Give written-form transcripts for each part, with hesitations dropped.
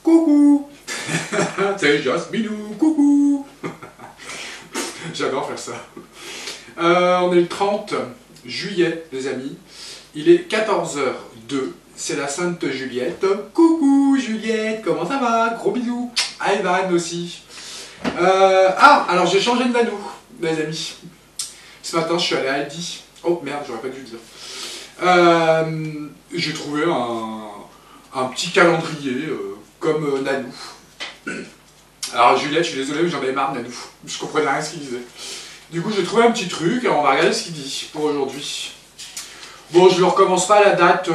coucou. C'est Jasminou, coucou. J'adore faire ça. On est le 30 juillet, les amis. Il est 14h02. C'est la Sainte Juliette. Coucou Juliette, comment ça va? Gros bisous. À Evan aussi. Alors j'ai changé de Nanou, les amis. Ce matin, je suis allé à Aldi. Oh merde, j'aurais pas dû le dire. J'ai trouvé un petit calendrier comme Nanou. Alors Juliette, je suis désolé, mais j'en avais marre de Nanou. Je comprenais rien ce qu'il disait. Du coup, j'ai trouvé un petit truc et on va regarder ce qu'il dit pour aujourd'hui. Bon, je ne recommence pas la date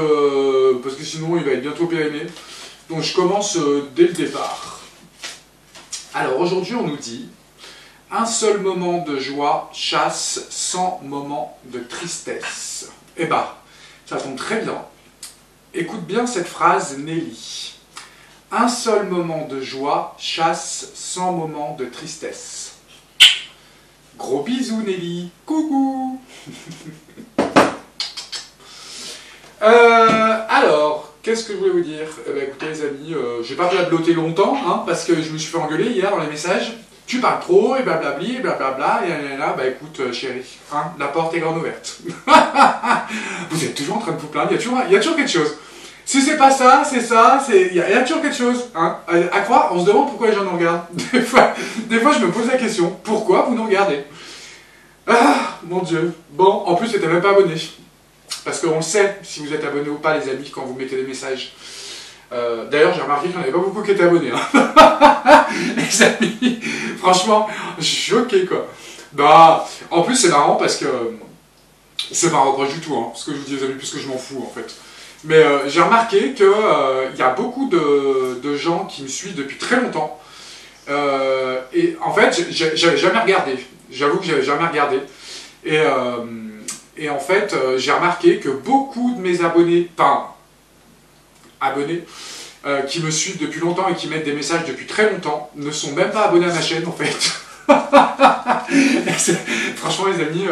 parce que sinon il va être bientôt périmé. Donc je commence dès le départ. Alors aujourd'hui, on nous dit: un seul moment de joie chasse 100 moments de tristesse. Eh ben, ça tombe très bien. Écoute bien cette phrase, Nelly. Un seul moment de joie chasse 100 moments de tristesse. Gros bisous, Nelly. Coucou. Alors, qu'est-ce que je voulais vous dire? Eh ben, écoutez, les amis, j'ai pas blablaté longtemps, hein, parce que je me suis fait engueuler hier dans les messages. Tu parles trop, et blablabli, et blablabla, et là, bah écoute, chérie, hein, la porte est grande ouverte. Vous êtes toujours en train de vous plaindre, il y a toujours quelque chose. Si c'est pas ça, c'est ça, il y a toujours quelque chose. Hein. À croire, on se demande pourquoi les gens nous regardent. Des fois, je me pose la question, pourquoi vous nous regardez? Ah, mon Dieu. Bon, en plus, c'était même pas abonné. Parce qu'on le sait, si vous êtes abonné ou pas, les amis, quand vous mettez des messages. D'ailleurs, j'ai remarqué qu'il n'y en avait pas beaucoup qui étaient abonnés. Hein. Les amis, franchement, je suis choqué, quoi. Bah, en plus, c'est marrant parce que... c'est pas un reproche du tout, hein, ce que je vous dis, les amis, puisque je m'en fous, en fait. Mais j'ai remarqué qu'il y a beaucoup de gens qui me suivent depuis très longtemps. Et en fait, j'avais jamais regardé. J'avoue que j'avais jamais regardé. Et en fait, j'ai remarqué que beaucoup de mes abonnés, qui me suivent depuis longtemps et qui mettent des messages depuis très longtemps, ne sont même pas abonnés à ma chaîne, en fait. Franchement, les amis,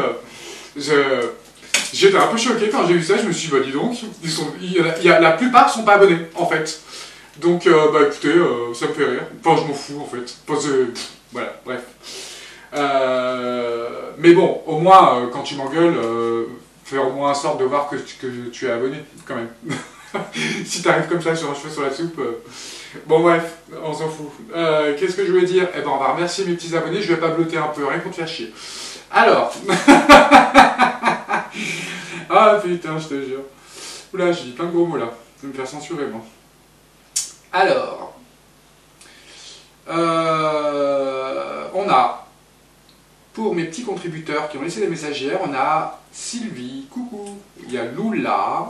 j'étais un peu choqué quand j'ai vu ça. Je me suis dit, bah dis donc, la plupart ne sont pas abonnés, en fait. Donc, bah écoutez, ça me fait rire. Enfin, je m'en fous, en fait. Enfin, voilà, bref. Mais bon, au moins, quand tu m'engueules, fais au moins en sorte de voir que tu es abonné, quand même. Si t'arrives comme ça sur un cheveu sur la soupe... Bon bref, on s'en fout. Qu'est-ce que je voulais dire? Eh ben, on va remercier mes petits abonnés, je vais pas blotter un peu, rien pour te faire chier. Alors... ah putain, je te jure. Oula, j'ai dit plein de gros mots là. Je vais me faire censurer, moi. Alors... on a... Pour mes petits contributeurs qui ont laissé des messages hier, on a Sylvie, coucou. Il y a Lula...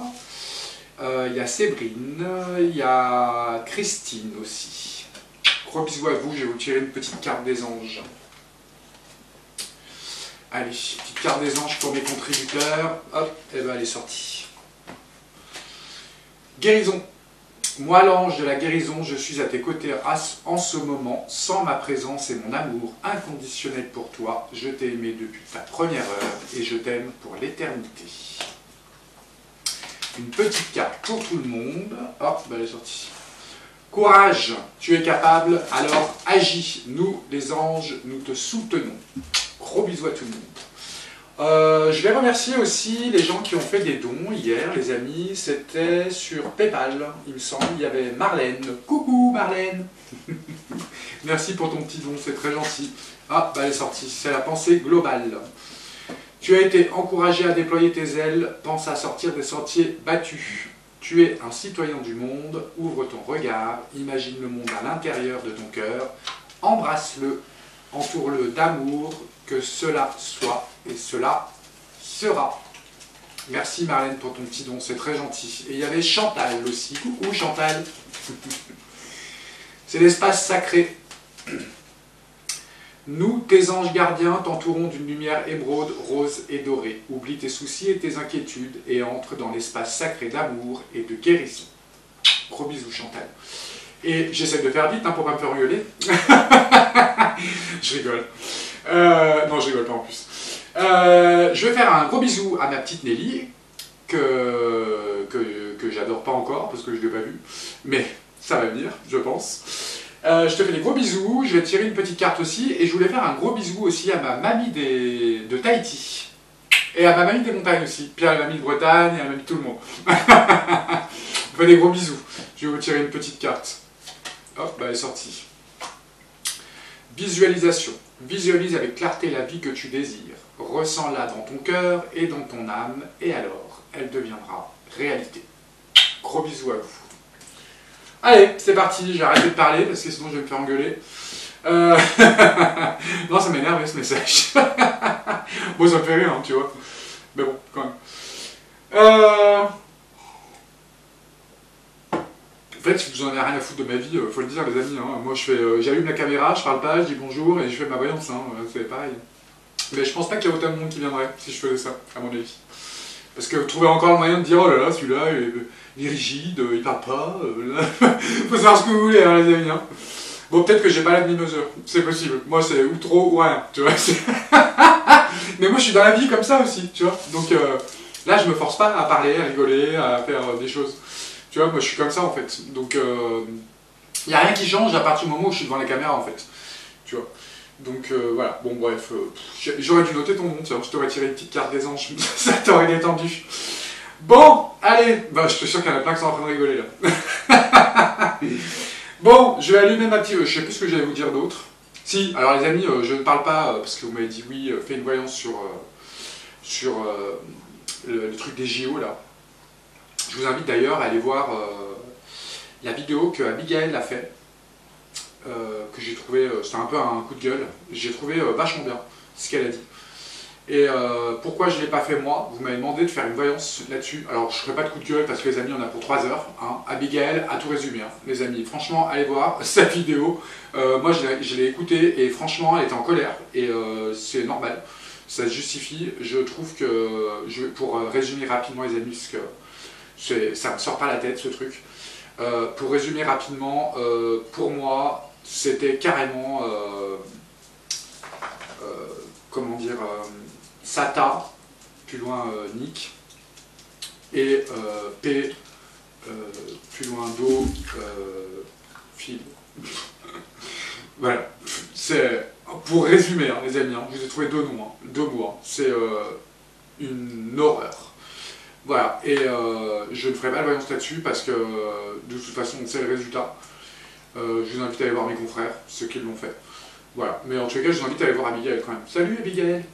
il y a Sébrine, il y a Christine aussi. Gros bisous à vous, je vais vous tirer une petite carte des anges. Allez, petite carte des anges pour mes contributeurs. Hop, et ben elle est sortie. Guérison. Moi l'ange de la guérison, je suis à tes côtés en ce moment, sans ma présence et mon amour inconditionnel pour toi. Je t'ai aimé depuis ta première heure et je t'aime pour l'éternité. Une petite carte pour tout le monde. Hop, ben elle est sortie. Courage, tu es capable, alors agis. Nous, les anges, nous te soutenons. Gros bisous à tout le monde. Je vais remercier aussi les gens qui ont fait des dons hier, les amis. C'était sur PayPal, il me semble. Il y avait Marlène. Coucou Marlène. Merci pour ton petit don, c'est très gentil. Ah, ben elle est sortie. C'est la pensée globale. Tu as été encouragé à déployer tes ailes, pense à sortir des sentiers battus. Tu es un citoyen du monde, ouvre ton regard, imagine le monde à l'intérieur de ton cœur, embrasse-le, entoure-le d'amour, que cela soit et cela sera. Merci Marlène pour ton petit don, c'est très gentil. Et il y avait Chantal aussi. Coucou Chantal. C'est l'espace sacré. Nous, tes anges gardiens, t'entourons d'une lumière émeraude, rose et dorée. Oublie tes soucis et tes inquiétudes et entre dans l'espace sacré d'amour et de guérison. Gros bisous Chantal. Et j'essaie de faire vite hein, pour pas me faire engueuler. Je rigole. Non, je rigole pas en plus. Je vais faire un gros bisou à ma petite Nelly, que j'adore pas encore parce que je l'ai pas vue. Mais ça va venir, je pense. Je te fais des gros bisous, je vais tirer une petite carte aussi, et je voulais faire un gros bisou aussi à ma mamie de Tahiti. Et à ma mamie des montagnes aussi, puis à la mamie de Bretagne, et à la mamie de tout le monde. Je fais des gros bisous. Je vais vous tirer une petite carte. Hop, bah elle est sortie. Visualisation. Visualise avec clarté la vie que tu désires. Ressens-la dans ton cœur et dans ton âme, et alors, elle deviendra réalité. Gros bisous à vous. Allez, c'est parti, j'ai arrêté de parler parce que sinon je vais me faire engueuler. Non, ça m'énerve ce message. Bon, ça me fait rire, hein, tu vois. Mais bon, quand même. En fait, si vous en avez rien à foutre de ma vie, faut le dire, les amis. Hein. Moi, j'allume la caméra, je parle pas, je dis bonjour et je fais ma voyance. Hein. C'est pareil. Mais je pense pas qu'il y a autant de monde qui viendrait si je faisais ça, à mon avis. Parce que vous trouvez encore le moyen de dire oh là là, celui-là, il est rigide, il parle pas. Faut savoir ce que vous voulez, hein, les amis. Hein. Bon, peut-être que j'ai pas la demi-mesure, c'est possible. Moi, c'est ou trop ou rien, tu vois. Mais moi, je suis dans la vie comme ça aussi, tu vois. Donc là, je me force pas à parler, à rigoler, à faire des choses. Tu vois, moi, je suis comme ça, en fait. Donc, il n'y a rien qui change à partir du moment où je suis devant la caméra, en fait. Tu vois. Donc, voilà. Bon, bref. J'aurais dû noter ton nom, tiens. Je t'aurais tiré une petite carte des anges. Ça t'aurait détendu. Bon, allez. Bah, je suis sûr qu'il y en a plein qui sont en train de rigoler, là. Bon, je vais allumer ma petite... je sais plus ce que j'allais vous dire d'autre. Si, alors les amis, je ne parle pas, parce que vous m'avez dit oui, fais une voyance sur le truc des JO, là. Je vous invite d'ailleurs à aller voir la vidéo que Abigail a fait, que j'ai trouvé, c'était un peu un coup de gueule, j'ai trouvé vachement bien ce qu'elle a dit. Et pourquoi je ne l'ai pas fait moi? Vous m'avez demandé de faire une voyance là-dessus. Alors je ne ferai pas de coup de gueule parce que les amis, on a pour 3 heures. Hein. Abigail a tout résumé, hein, les amis. Franchement, allez voir sa vidéo. Moi, je l'ai écoutée et franchement, elle était en colère. Et c'est normal, ça se justifie. Je trouve que, pour résumer rapidement les amis, parce que ça ne me sort pas la tête ce truc. Pour résumer rapidement, pour moi, c'était carrément... comment dire... Sata, plus loin Nick, et P, plus loin Do, Phil. Voilà, c'est pour résumer, hein, les amis, hein, je vous ai trouvé deux noms, hein, deux mots, hein, c'est une horreur. Voilà, et je ne ferai pas de voyance là-dessus parce que de toute façon on sait le résultat. Je vous invite à aller voir mes confrères, ceux qui l'ont fait. Voilà, mais en tout cas je vous invite à aller voir Abigail quand même. Salut Abigail!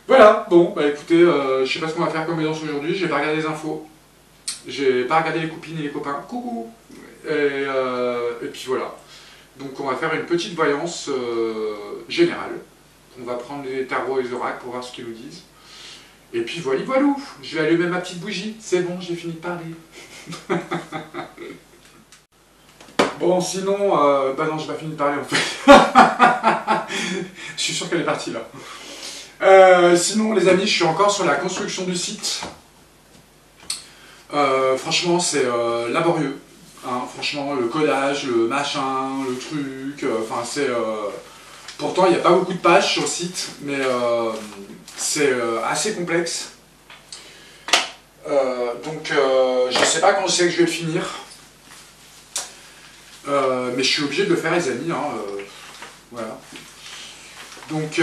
Voilà, bon, bah écoutez, je sais pas ce qu'on va faire comme voyance aujourd'hui, j'ai pas regardé les infos, j'ai pas regardé les copines et les copains, coucou, et puis voilà. Donc on va faire une petite voyance générale, on va prendre les tarots et les oracles pour voir ce qu'ils nous disent, et puis voilà, voilou, je vais allumer ma petite bougie, c'est bon, j'ai fini de parler. Bon, sinon, bah non, j'ai pas fini de parler en fait, je suis sûr qu'elle est partie là. Sinon les amis, je suis encore sur la construction du site. Franchement c'est laborieux, hein. Franchement le codage, le machin, le truc, enfin c'est... Pourtant il n'y a pas beaucoup de pages sur le site, mais c'est assez complexe. Donc je sais pas quand c'est que je vais le finir. Mais je suis obligé de le faire les amis, hein, voilà. Donc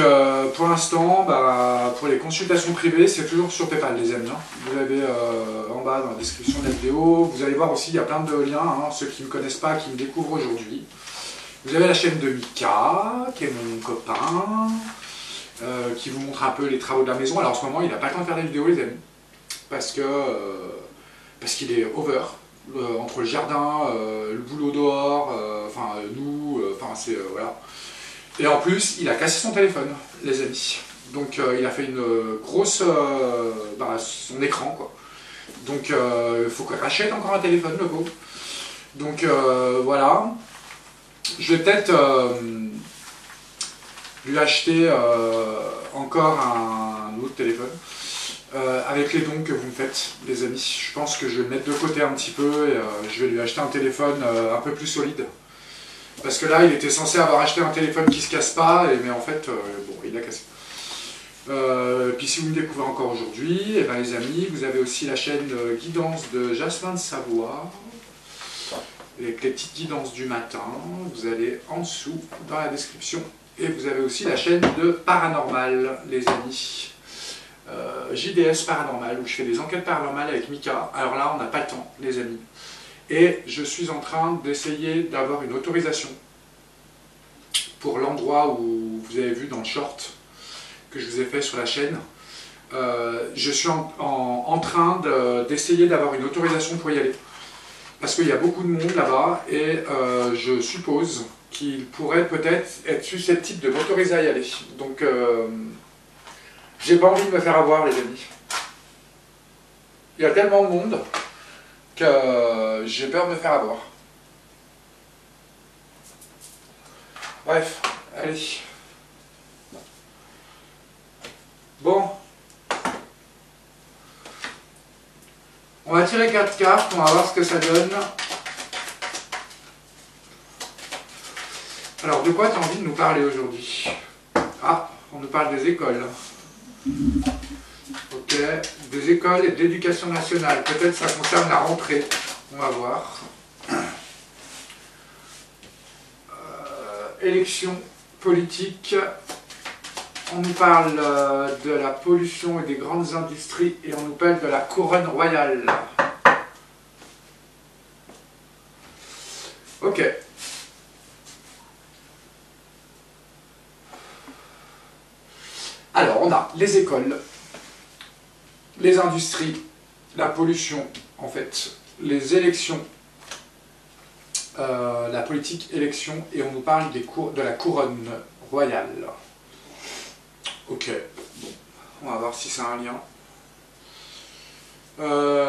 pour l'instant, bah, pour les consultations privées, c'est toujours sur PayPal les amis. Hein. Vous l'avez en bas dans la description de la vidéo. Vous allez voir aussi, il y a plein de liens, hein, ceux qui ne me connaissent pas, qui me découvrent aujourd'hui. Vous avez la chaîne de Mika, qui est mon copain, qui vous montre un peu les travaux de la maison. Alors en ce moment, il n'a pas le temps de faire des vidéos les amis, parce qu'il est over. Entre le jardin, le boulot dehors, enfin nous, enfin c'est... voilà. Et en plus, il a cassé son téléphone, les amis. Donc il a fait une grosse... son écran, quoi. Donc il faut qu'il rachète encore un téléphone, le pauvre. Donc voilà. Je vais peut-être lui acheter encore un autre téléphone. Avec les dons que vous me faites, les amis. Je pense que je vais le mettre de côté un petit peu et je vais lui acheter un téléphone un peu plus solide. Parce que là, il était censé avoir acheté un téléphone qui se casse pas, mais en fait, bon, il a cassé. Puis si vous me découvrez encore aujourd'hui, eh ben, les amis, vous avez aussi la chaîne Guidance de Jasmin de Savoie. avec les petites guidances du matin. Vous allez en dessous dans la description. Et vous avez aussi la chaîne de Paranormal, les amis. JDS Paranormal, où je fais des enquêtes paranormales avec Mika. Alors là, on n'a pas le temps, les amis. Et je suis en train d'essayer d'avoir une autorisation pour l'endroit où vous avez vu dans le short que je vous ai fait sur la chaîne. Je suis en train d'essayer d'avoir une autorisation pour y aller. Parce qu'il y a beaucoup de monde là-bas et je suppose qu'il pourrait peut-être être susceptible de m'autoriser à y aller. Donc, j'ai pas envie de me faire avoir, les amis. Il y a tellement de monde que j'ai peur de me faire avoir. Bref, allez. Bon. On va tirer 4 cartes, on va voir ce que ça donne. Alors, de quoi tu as envie de nous parler aujourd'hui? Ah, on nous parle des écoles. Ok, des écoles et de l'éducation nationale. Peut-être ça concerne la rentrée. On va voir. Élections politiques. On nous parle de la pollution et des grandes industries et on nous parle de la couronne royale. Ok. Alors, on a les écoles, les industries, la pollution, en fait, les élections, la politique élection, et on nous parle de la couronne royale. Ok, bon, on va voir si c'est un lien.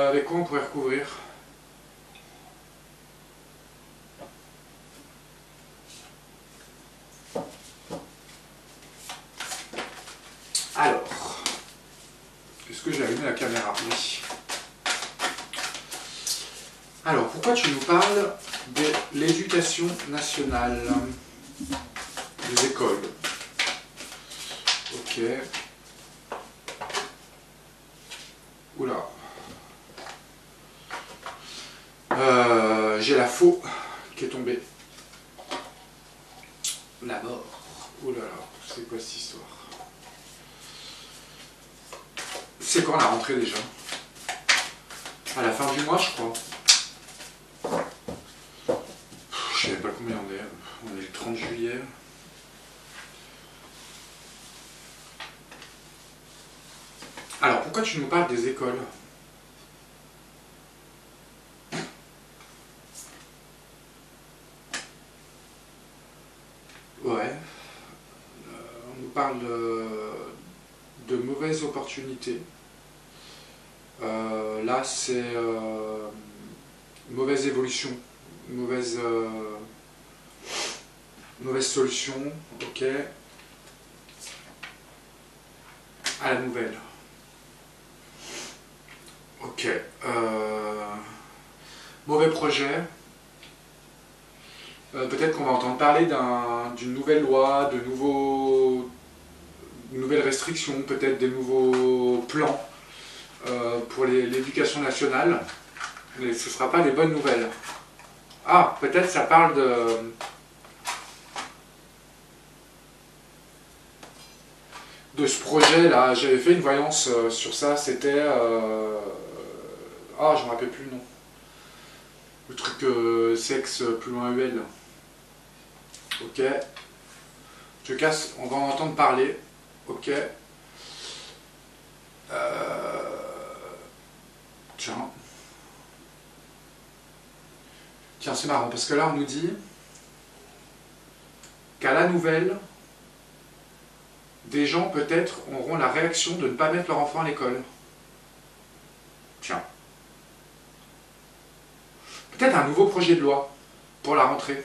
Avec quoi on pourrait recouvrir? Alors, est-ce que j'ai allumé la caméra? Oui. Alors, pourquoi tu nous parles de l'éducation nationale, des écoles? Ok. Oula. J'ai la faux qui est tombée. La mort. Oula, c'est quoi cette histoire? C'est quand la rentrée déjà? À la fin du mois, je crois. Je savais pas combien on est. On est le 30 juillet. Alors, pourquoi tu nous parles des écoles? Ouais. On nous parle de mauvaises opportunités. Là, c'est mauvaise évolution, mauvaise solution. Ok. À la nouvelle. Ok. Mauvais projet. Peut-être qu'on va entendre parler d'une nouvelle loi, de nouvelles restrictions, peut-être des nouveaux plans pour l'éducation nationale. Mais ce ne sera pas des bonnes nouvelles. Ah, peut-être ça parle de ce projet-là. J'avais fait une voyance sur ça, c'était... Ah, je ne me rappelle plus le nom. Le truc sexe plus loin UL. Ok. Je casse, on va en entendre parler. Ok. Tiens. Tiens, c'est marrant, parce que là, on nous dit qu'à la nouvelle, des gens, peut-être, auront la réaction de ne pas mettre leur enfant à l'école. Tiens. Peut-être un nouveau projet de loi pour la rentrée.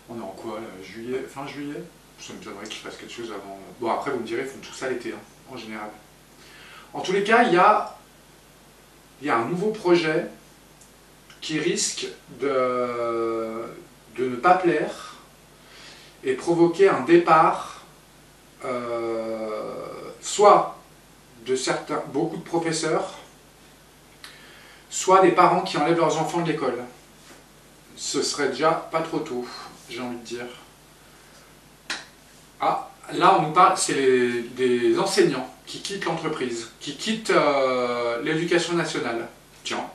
On est en quoi, là, juillet, fin juillet? Ça me donnerait qu'il fasse quelque chose avant. Bon, après, vous me direz, ils font tout ça l'été, hein, en général. En tous les cas, il y a un nouveau projet qui risque de ne pas plaire et provoquer un départ, soit de beaucoup de professeurs, soit des parents qui enlèvent leurs enfants de l'école. Ce serait déjà pas trop tôt, j'ai envie de dire. Ah, là on nous parle, c'est des enseignants qui quittent l'entreprise, qui quittent l'éducation nationale. Tiens.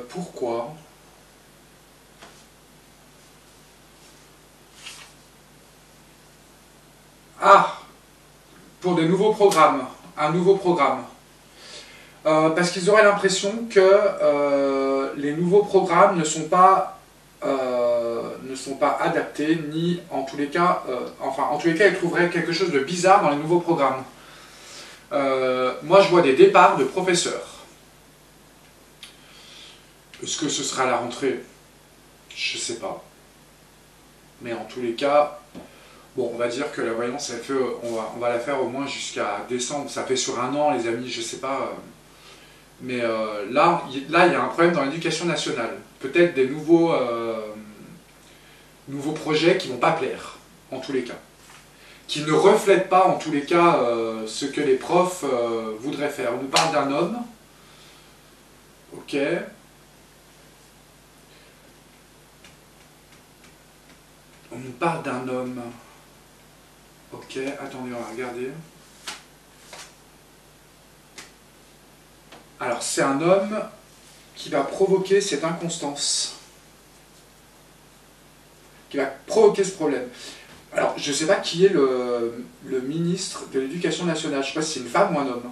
Pourquoi? Ah, pour des nouveaux programmes, un nouveau programme. Parce qu'ils auraient l'impression que les nouveaux programmes ne sont pas adaptés, ni en tous les cas, en tous les cas, ils trouveraient quelque chose de bizarre dans les nouveaux programmes. Moi, je vois des départs de professeurs. Est-ce que ce sera à la rentrée? Je sais pas. Mais en tous les cas, bon, on va dire que la voyance, elle fait, on va la faire au moins jusqu'à décembre. Ça fait sur un an, les amis, je sais pas. Mais là, il y a un problème dans l'éducation nationale. Peut-être des nouveaux projets qui vont pas plaire, en tous les cas. Qui ne reflètent pas, en tous les cas, ce que les profs voudraient faire. On nous parle d'un homme. Ok. On nous parle d'un homme. Ok, attendez, on va regarder. Alors, c'est un homme qui va provoquer cette inconstance. Qui va provoquer ce problème. Alors, je ne sais pas qui est le ministre de l'Éducation nationale. Je ne sais pas si c'est une femme ou un homme.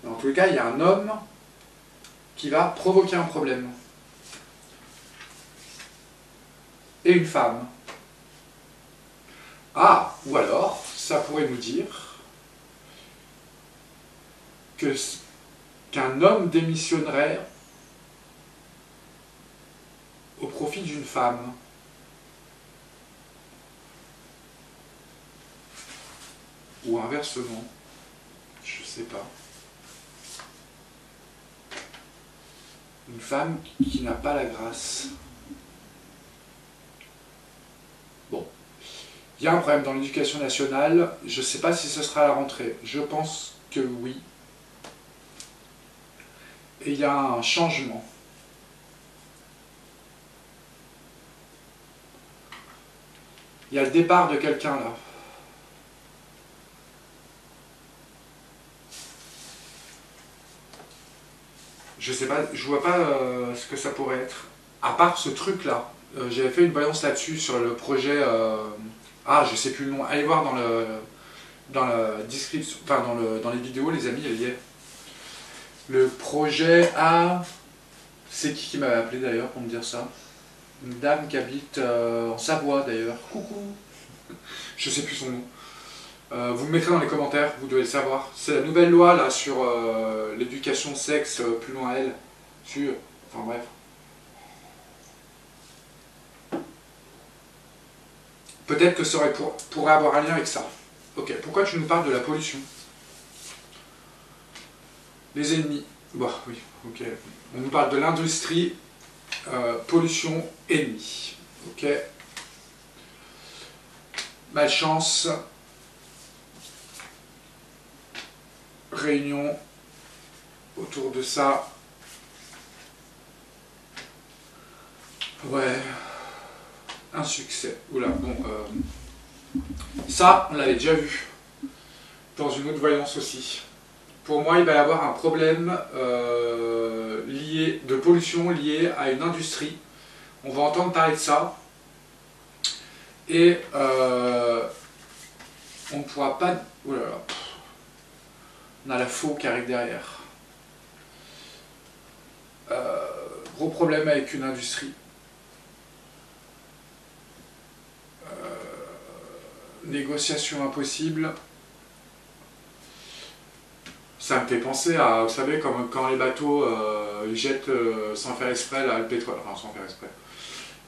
Mais en tous les cas, il y a un homme qui va provoquer un problème. Et une femme. Ah, ou alors, ça pourrait nous dire qu'un homme démissionnerait au profit d'une femme. Ou inversement. Je sais pas. Une femme qui n'a pas la grâce. Bon. Il y a un problème dans l'éducation nationale. Je ne sais pas si ce sera à la rentrée. Je pense que oui. Et il y a un changement. Il y a le départ de quelqu'un là. Je sais pas, je vois pas ce que ça pourrait être. À part ce truc là. J'avais fait une voyance là-dessus sur le projet. Ah, je sais plus le nom. Allez voir dans la description, enfin dans les vidéos, les amis, il y est. Le projet A. C'est qui m'avait appelé d'ailleurs pour me dire ça? Une dame qui habite en Savoie d'ailleurs. Coucou. Je sais plus son nom. Vous me mettrez dans les commentaires, vous devez le savoir. C'est la nouvelle loi là sur l'éducation sexe plus loin à elle. Enfin bref. Peut-être que ça pourrait avoir un lien avec ça. Ok, pourquoi tu nous parles de la pollution? Les ennemis. Bon, oui, ok. On nous parle de l'industrie, pollution, ennemis. Ok. Malchance. Réunion autour de ça. Ouais. Un succès. Oula, bon. Ça, on l'avait déjà vu. Dans une autre voyance aussi. Pour moi, il va y avoir un problème de pollution lié à une industrie. On va entendre parler de ça. Et on ne pourra pas... Oh là là. On a la faux qui arrive derrière. Gros problème avec une industrie. Négociation impossible. Ça me fait penser à, vous savez, comme quand les bateaux ils jettent sans faire exprès là, le pétrole, enfin sans faire exprès.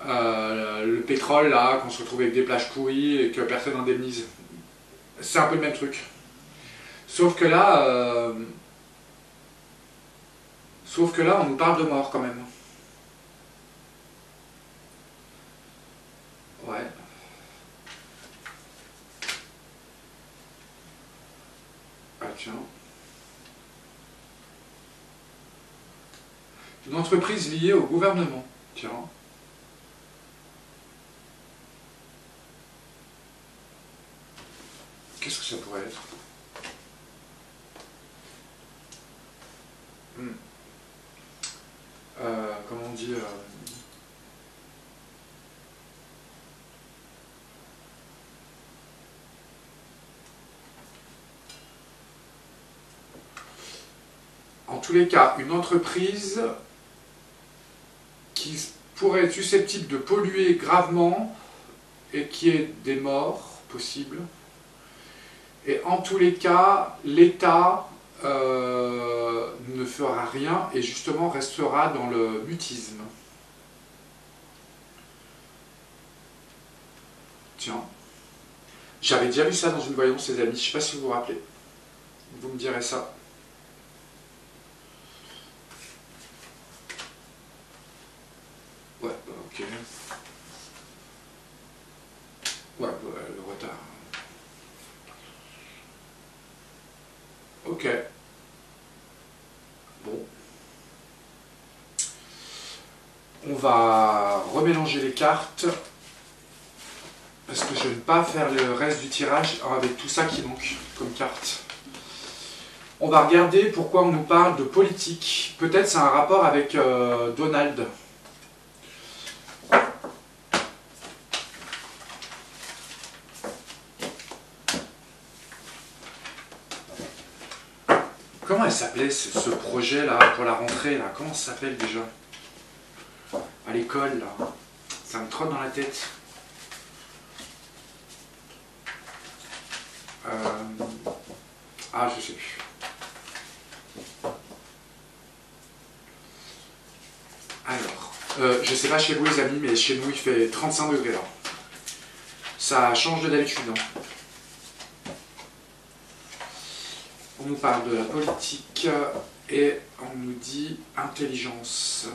Le pétrole là, qu'on se retrouve avec des plages pourries et que personne n'indemnise. C'est un peu le même truc. Sauf que là, on nous parle de mort quand même. Ouais. tiens. Une entreprise liée au gouvernement, tiens. Qu'est-ce que ça pourrait être? Comment on dit En tous les cas, une entreprise qui pourrait être susceptible de polluer gravement et qui ait des morts possibles. Et en tous les cas, l'État ne fera rien et justement restera dans le mutisme. Tiens, j'avais déjà vu ça dans une voyance, les amis, je ne sais pas si vous vous rappelez. Vous me direz ça. Ouais, ok. Ouais, le retard. Ok. Bon. On va remélanger les cartes. Parce que je ne vais pas faire le reste du tirage avec tout ça qui manque comme carte. On va regarder pourquoi on nous parle de politique. Peut-être c'est un rapport avec Donald. Comment elle s'appelait ce projet là pour la rentrée là? Comment ça s'appelle déjà? À l'école là. Ça me trotte dans la tête. Ah, je sais plus. Alors, je sais pas chez vous les amis, mais chez nous il fait 35 degrés là. Ça change de d'habitude. Hein. On nous parle de la politique et on nous dit intelligence.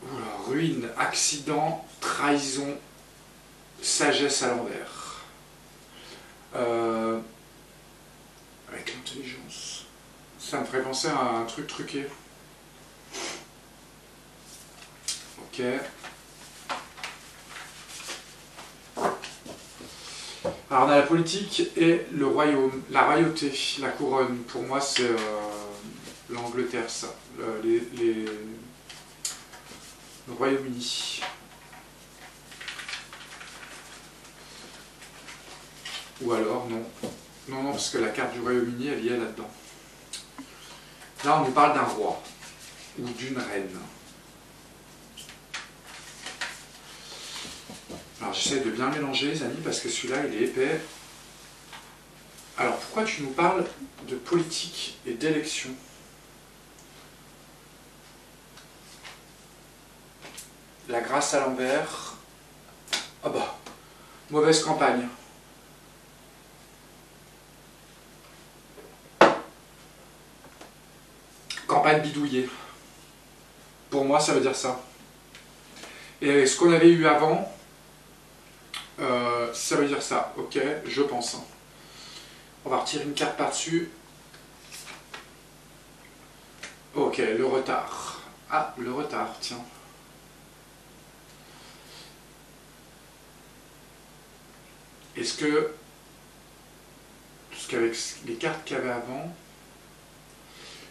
Voilà, ruine, accident, trahison, sagesse à l'envers. Avec l'intelligence. Ça me ferait penser à un truc truqué. Ok. Alors on a la politique et le royaume, la royauté, la couronne. Pour moi c'est l'Angleterre ça, le Royaume-Uni. Ou alors non. Non, non, parce que la carte du Royaume-Uni elle y est là-dedans. Là on nous parle d'un roi ou d'une reine. Alors j'essaie de bien mélanger les amis parce que celui-là il est épais. Alors pourquoi tu nous parles de politique et d'élection? La grâce à l'envers. Ah bah, mauvaise campagne. Campagne bidouillée. Pour moi ça veut dire ça. Et ce qu'on avait eu avant, ça veut dire ça, ok, je pense. On va retirer une carte par-dessus. Ok, le retard. Ah, le retard, tiens. Est-ce que, parce qu'avec les cartes qu'il y avait avant,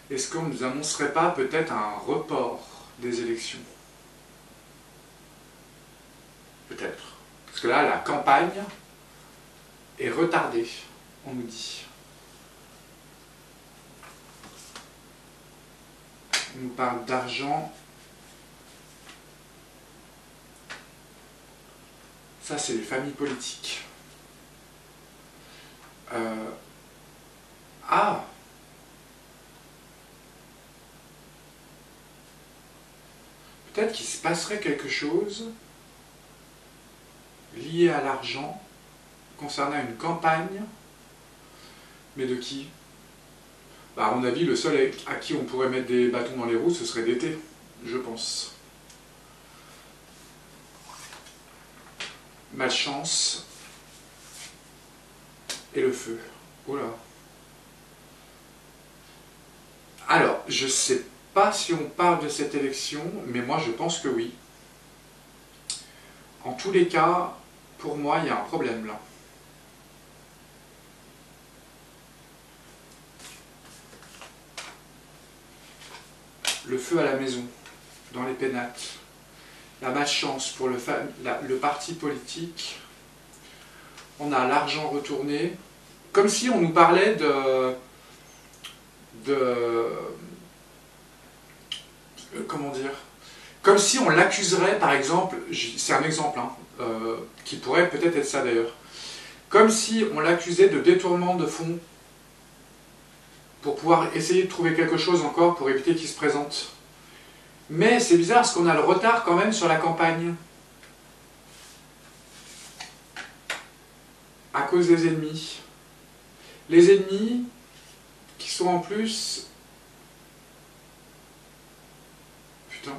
est-ce qu'on ne nous annoncerait pas peut-être un report des élections? Peut-être. Parce que là, la campagne est retardée, on nous dit. On nous parle d'argent. Ça, c'est les familles politiques. Ah! Peut-être qu'il se passerait quelque chose lié à l'argent concernant une campagne, mais de qui? Bah, à mon avis, le seul à qui on pourrait mettre des bâtons dans les roues, ce serait d'été, je pense. Malchance. Et le feu. Oula. Alors, je ne sais pas si on parle de cette élection, mais moi je pense que oui. En tous les cas, pour moi, il y a un problème là. Le feu à la maison, dans les pénates. La malchance pour le parti politique. On a l'argent retourné. Comme si on nous parlait comment dire, comme si on l'accuserait, par exemple, c'est un exemple, hein, qui pourrait peut-être être ça d'ailleurs, comme si on l'accusait de détournement de fonds pour pouvoir essayer de trouver quelque chose encore pour éviter qu'il se présente. Mais c'est bizarre parce qu'on a le retard quand même sur la campagne. À cause des ennemis. Les ennemis qui sont en plus... Putain.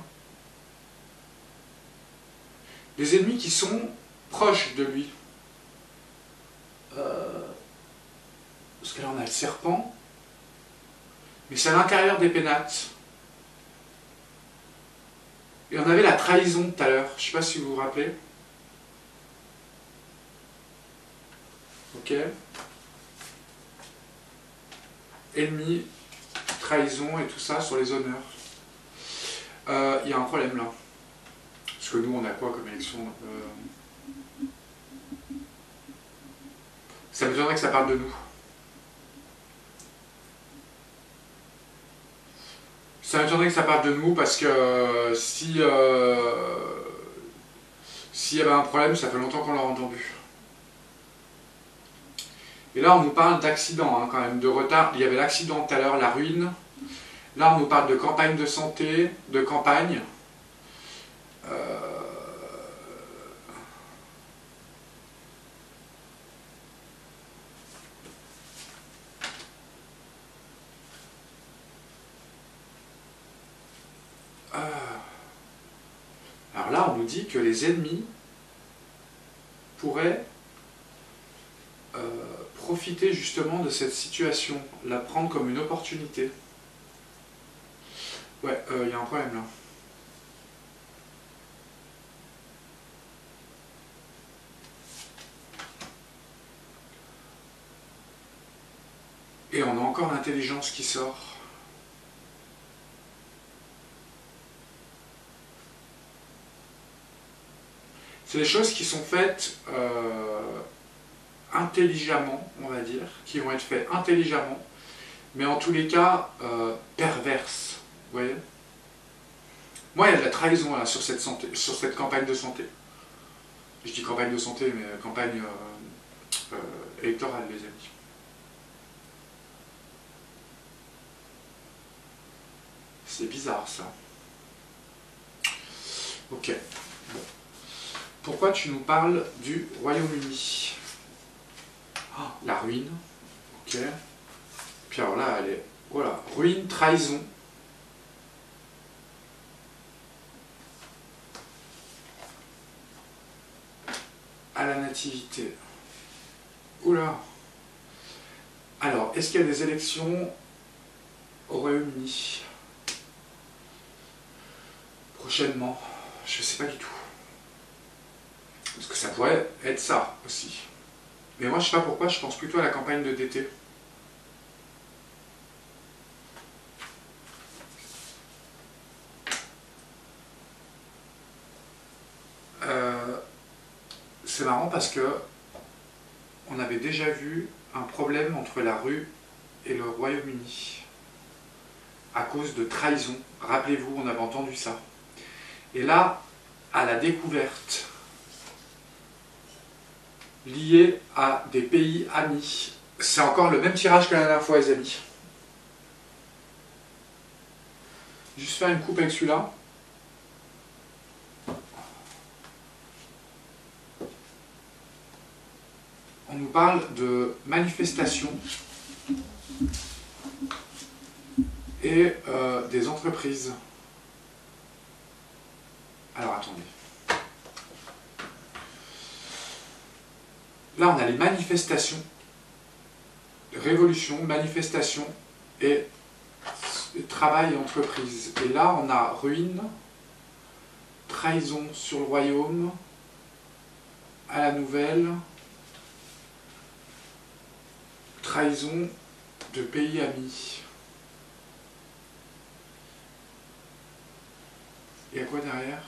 Les ennemis qui sont proches de lui. Parce que là on a le serpent. Mais c'est à l'intérieur des pénates. Et on avait la trahison tout à l'heure. Je ne sais pas si vous vous rappelez. Ok. Ennemi, trahison et tout ça sur les honneurs. Il y a un problème là. Parce que nous, on a quoi comme élection Ça m'étonnerait que ça parle de nous. Ça m'étonnerait que ça parle de nous parce que s'il y avait un problème, ça fait longtemps qu'on l'a entendu. Et là, on nous parle d'accident, hein, quand même, de retard. Il y avait l'accident tout à l'heure, la ruine. Là, on nous parle de campagne de santé, de campagne. Alors là, on nous dit que les ennemis pourraient profiter justement de cette situation, la prendre comme une opportunité. Ouais, il y a un problème là. Et on a encore l'intelligence qui sort. C'est des choses qui sont faites intelligemment, on va dire, qui vont être faites intelligemment, mais en tous les cas perverses. Vous voyez ? Moi, il y a de la trahison là, sur cette campagne de santé. Je dis campagne de santé, mais campagne électorale, les amis. C'est bizarre ça. Ok. Bon. Pourquoi tu nous parles du Royaume-Uni? Oh, la ruine. Ok. Puis alors là, elle est... Voilà. Ruine, trahison. À la nativité. Oula. Alors, est-ce qu'il y a des élections au Royaume-Uni prochainement? Je ne sais pas du tout. Parce que ça pourrait être ça aussi. Mais moi, je ne sais pas pourquoi, je pense plutôt à la campagne de d'été. C'est marrant parce que on avait déjà vu un problème entre la rue et le Royaume-Uni à cause de trahison. Rappelez-vous, on avait entendu ça. Et là, à la découverte liée à des pays amis, c'est encore le même tirage que la dernière fois, les amis. Juste faire une coupe avec celui-là. On nous parle de manifestations et des entreprises. Alors attendez. Là on a les manifestations révolution, manifestation et travail et entreprise. Et là, on a ruine, trahison sur le royaume, à la nouvelle, trahison de pays amis. Et à quoi derrière?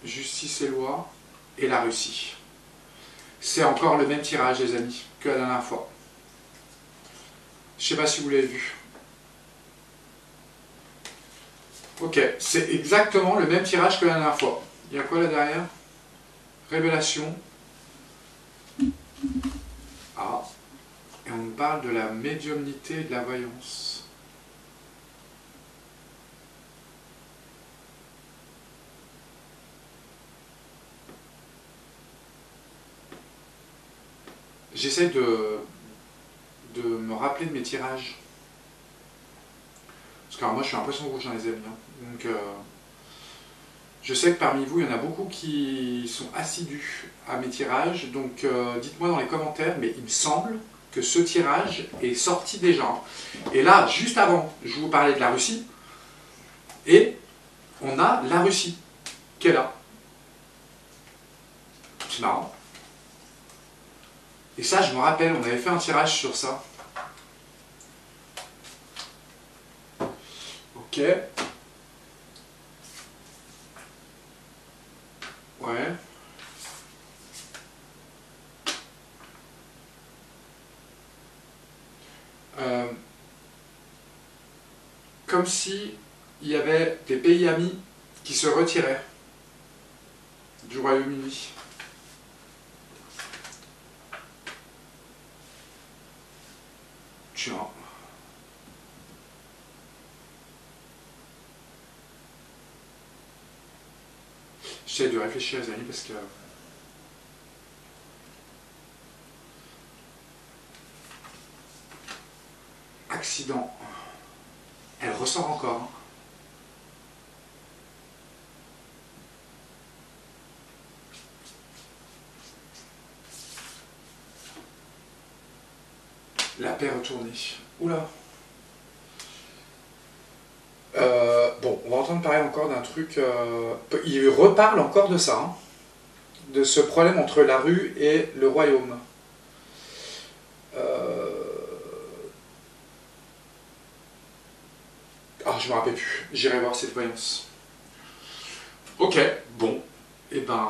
Justice et loi et la Russie. C'est encore le même tirage, les amis, que la dernière fois. Je ne sais pas si vous l'avez vu. Ok, c'est exactement le même tirage que la dernière fois. Il y a quoi là derrière? Révélation. Ah. Et on parle de la médiumnité et de la voyance. J'essaie de me rappeler de mes tirages. Parce que alors, moi je suis un poisson rouge dans les amis. Hein. Donc je sais que parmi vous, il y en a beaucoup qui sont assidus à mes tirages. Donc dites-moi dans les commentaires, mais il me semble que ce tirage est sorti déjà. Et là, juste avant, je vous parlais de la Russie. Et on a la Russie qui est là. C'est marrant. Et ça, je me rappelle, on avait fait un tirage sur ça. Ok. Ouais. Comme si il y avait des pays amis qui se retiraient du Royaume-Uni. Tiens. J'essaie de réfléchir, les amis, parce que... Accident. Elle ressort encore. Hein. La paix retournée. Oula. Bon, on va entendre parler encore d'un truc... il reparle encore de ça. Hein, de ce problème entre la rue et le royaume. Ah, je me rappelle plus. J'irai voir cette voyance. Ok, bon. Eh ben...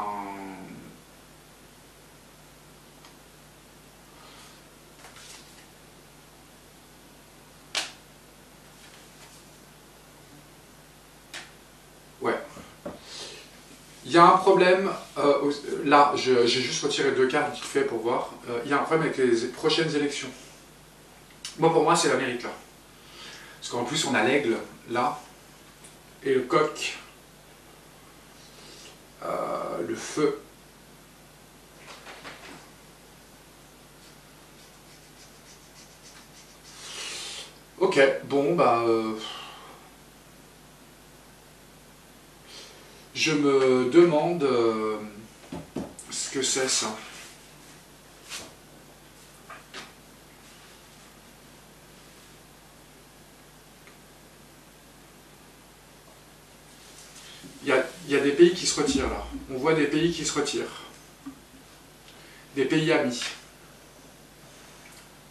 Ouais. Il y a un problème, là, j'ai juste retiré 2 cartes vite fait pour voir. Il y a un problème avec les prochaines élections. Moi, pour moi, c'est l'Amérique, là. Parce qu'en plus, on a l'aigle, là, et le coq, le feu. Ok, bon, bah... je me demande ce que c'est, ça. Il y a des pays qui se retirent, là. On voit des pays qui se retirent. Des pays amis.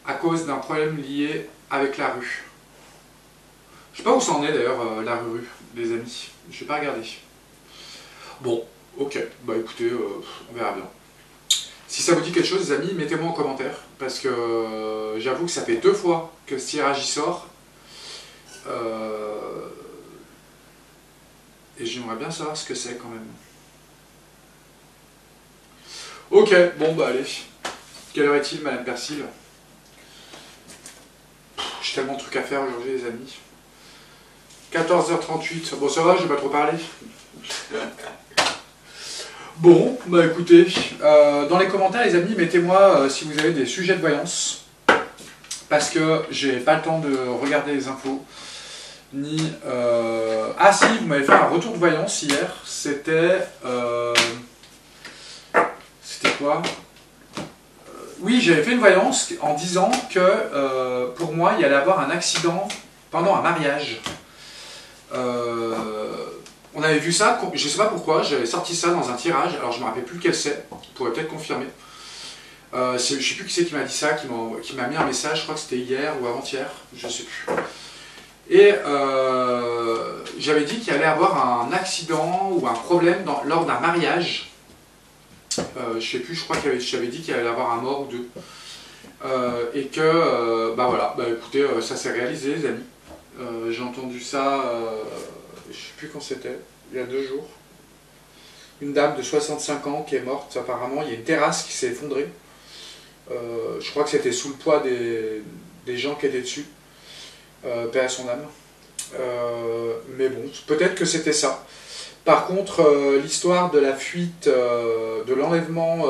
À cause d'un problème lié avec la rue. Je sais pas où c'en est, d'ailleurs, la rue, les amis. Je vais pas regarder. Bon, ok. Bah écoutez, on verra bien. Si ça vous dit quelque chose, les amis, mettez-moi en commentaire. Parce que j'avoue que ça fait 2 fois que ce tirage y sort. Et j'aimerais bien savoir ce que c'est quand même. Ok, bon bah allez. Quelle heure est-il, Madame Persil? J'ai tellement de trucs à faire aujourd'hui, les amis. 14h38. Bon, ça va, je vais pas trop parler. Bon, bah écoutez, dans les commentaires, les amis, mettez-moi si vous avez des sujets de voyance. Parce que j'ai pas le temps de regarder les infos. Ni... Ah si, vous m'avez fait un retour de voyance hier. C'était... C'était quoi? Oui, j'avais fait une voyance en disant que pour moi, il y allait avoir un accident pendant un mariage. On avait vu ça, je ne sais pas pourquoi, j'avais sorti ça dans un tirage, alors je ne me rappelle plus lequel c'est, vous pourrez peut-être confirmer. Je ne sais plus qui c'est qui m'a dit ça, qui m'a mis un message, je crois que c'était hier ou avant-hier, je ne sais plus. Et j'avais dit qu'il allait avoir un accident ou un problème lors d'un mariage. Je ne sais plus, je crois que j'avais dit qu'il allait avoir un mort ou deux. Et que, bah voilà, bah écoutez, ça s'est réalisé les amis. J'ai entendu ça, je ne sais plus quand c'était, il y a 2 jours. Une dame de 65 ans qui est morte, apparemment, il y a une terrasse qui s'est effondrée. Je crois que c'était sous le poids des gens qui étaient dessus. Paix à son âme. Mais bon, peut-être que c'était ça. Par contre, l'histoire de la fuite, de l'enlèvement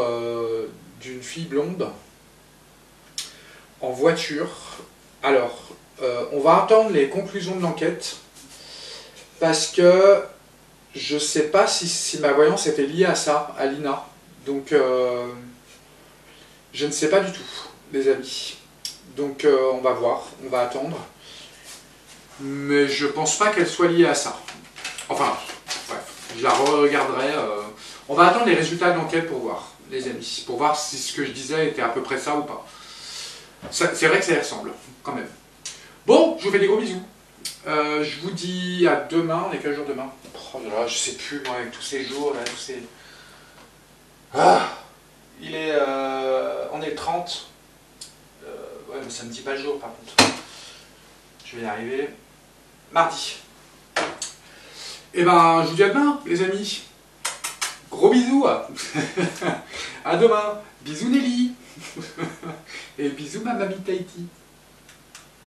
d'une fille blonde en voiture. Alors, on va attendre les conclusions de l'enquête parce que je ne sais pas si ma voyance était liée à ça, à Lina. Donc, je ne sais pas du tout, les amis. Donc, on va voir, on va attendre. Mais je pense pas qu'elle soit liée à ça. Enfin, bref, je la regarderai. On va attendre les résultats de l'enquête pour voir, les amis. Pour voir si ce que je disais était à peu près ça ou pas. C'est vrai que ça y ressemble, quand même. Bon, je vous fais des gros bisous. Je vous dis à demain. On est quel jour demain? Oh là là, je sais plus, moi, avec tous ces jours, là, tous ces... Ah, on est le 30. Ouais, mais ça me dit pas le jour, par contre. Je vais y arriver. Mardi. Et ben, je vous dis à demain, les amis. Gros bisous. À demain. Bisous Nelly. Et bisous ma mamie Tahiti.